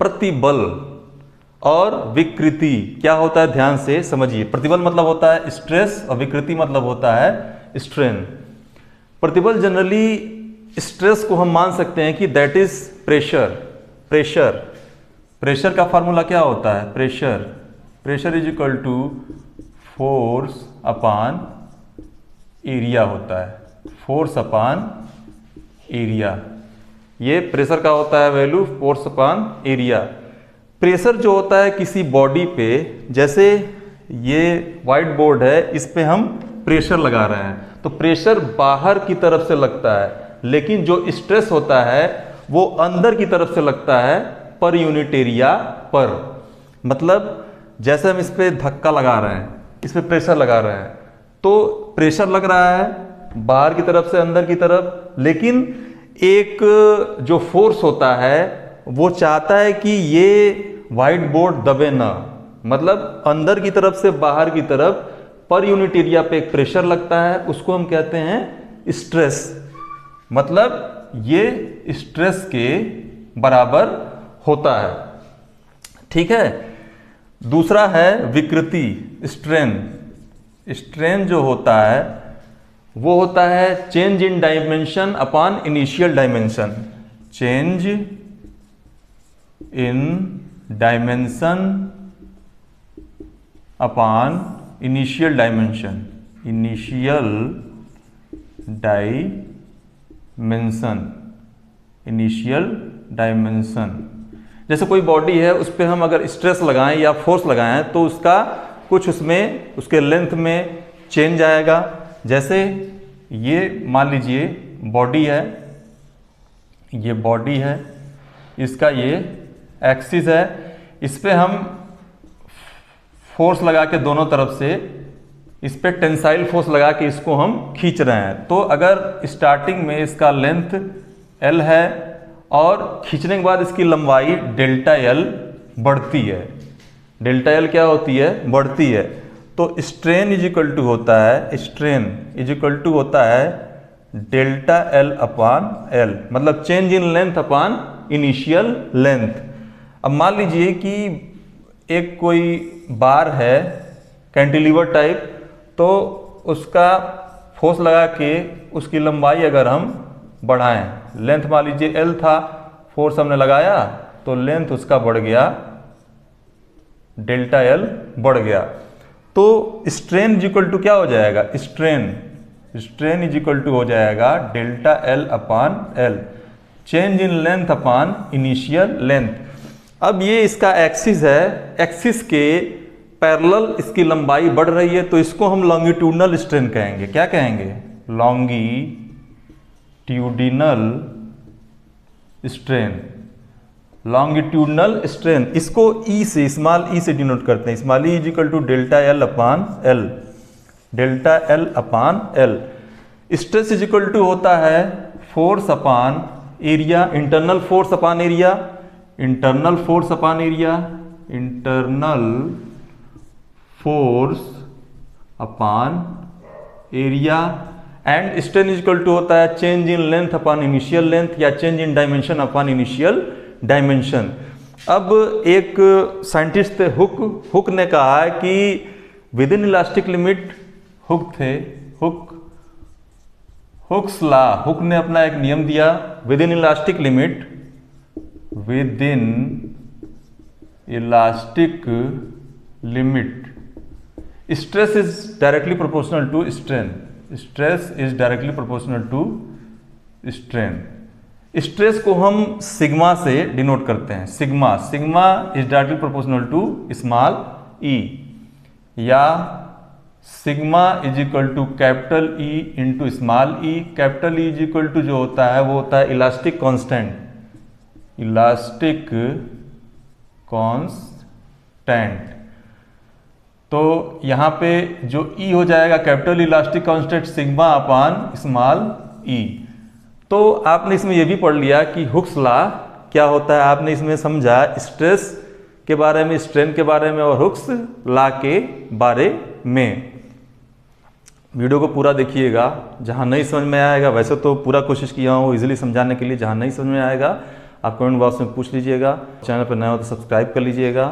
प्रतिबल और विकृति क्या होता है, ध्यान से समझिए। प्रतिबल मतलब होता है स्ट्रेस और विकृति मतलब होता है स्ट्रेन। प्रतिबल जनरली स्ट्रेस को हम मान सकते हैं कि दैट इज प्रेशर। प्रेशर का फार्मूला क्या होता है, pressure is equal to force upon area होता है, फोर्स अपॉन एरिया। ये प्रेशर का होता है value, force upon area. Pressure जो होता है किसी बॉडी पे, जैसे ये व्हाइट बोर्ड है, इस पे हम प्रेशर लगा रहे हैं तो प्रेशर बाहर की तरफ से लगता है, लेकिन जो स्ट्रेस होता है वो अंदर की तरफ से लगता है पर यूनिट एरिया पर। मतलब जैसे हम इस पे धक्का लगा रहे हैं, इस पे प्रेशर लगा रहे हैं, तो प्रेशर लग रहा है बाहर की तरफ से अंदर की तरफ, लेकिन एक जो फोर्स होता है वो चाहता है कि ये व्हाइट बोर्ड दबे ना। मतलब अंदर की तरफ से बाहर की तरफ पर यूनिट एरिया पे एक प्रेशर लगता है, उसको हम कहते हैं स्ट्रेस। मतलब ये स्ट्रेस के बराबर होता है, ठीक है। दूसरा है विकृति, स्ट्रेन जो होता है वो होता है change in dimension upon initial dimension, change in dimension upon initial dimension, initial dimension. जैसे कोई बॉडी है, उस पर हम अगर स्ट्रेस लगाएं या फोर्स लगाएं तो उसका कुछ उसमें उसके लेंथ में चेंज आएगा। जैसे ये मान लीजिए बॉडी है, ये बॉडी है, इसका ये एक्सिस है, इस पे हम फोर्स लगा के दोनों तरफ से, इस पे टेंसाइल फोर्स लगा के इसको हम खींच रहे हैं। तो अगर स्टार्टिंग में इसका लेंथ L है और खींचने के बाद इसकी लंबाई डेल्टा L बढ़ती है, डेल्टा L क्या होती है, बढ़ती है, तो स्ट्रेन इज इक्वल टू होता है, स्ट्रेन इज इक्वल टू होता है डेल्टा L अपॉन L, मतलब change in length upon initial length. अब मान लीजिए कि एक कोई बार है कैंटिलीवर टाइप, तो उसका फोर्स लगा के उसकी लंबाई अगर हम बढ़ाएं, लेंथ मान लीजिए L था, फोर्स हमने लगाया तो लेंथ उसका बढ़ गया, डेल्टा L बढ़ गया। तो स्ट्रेन इज इक्वल टू क्या हो जाएगा, स्ट्रेन इज इक्वल टू हो जाएगा delta L upon L, change in length upon initial length. अब ये इसका एक्सिस है, एक्सिस के पैरेलल इसकी लंबाई बढ़ रही है, तो इसको हम लॉन्गिट्यूडनल स्ट्रेन कहेंगे। क्या कहेंगे, लॉन्गिट्यूडिनल स्ट्रेन, लॉन्गिट्यूडनल स्ट्रेन। इसको ई से, स्मॉल ई से डिनोट करते हैं, small E is equal to delta L upon L, delta L upon L। Stress is equal to होता है force upon area, internal force upon area, internal force upon area, internal force upon area. And strain is equal to होता है change in length upon initial length या change in dimension upon initial dimension. अब एक scientist थे Hooke ने कहा है कि within elastic limit, Hooke थे, हुक्स लॉ, हुक ने अपना एक नियम दिया, within elastic limit, within elastic limit stress is directly proportional to strain, stress is directly proportional to strain. Stress को हम सिग्मा से डिनोट करते हैं, sigma is directly proportional to small E, या sigma is equal to capital E into small E. Capital E is equal to जो होता है वो होता है इलास्टिक कांस्टेंट, इलास्टिक कांस्टेंट। तो यहाँ पे जो ई हो जाएगा capital elastic constant sigma upon small e. तो आपने इसमें यह भी पढ़ लिया कि हुक्स लॉ क्या होता है, आपने इसमें समझा स्ट्रेस के बारे में, स्ट्रेन के बारे में और हुक्स लॉ के बारे में। वीडियो को पूरा देखिएगा, जहाँ नहीं समझ में आएगा, वैसे तो पूरा कोशिश किया हूँ इजीली समझाने के लिए, जहाँ नहीं समझ में आएगा आप कमेंट बॉक्स में पूछ लीजिएगा। चैनल पर नया हो तो सब्सक्राइब कर लीजिएगा।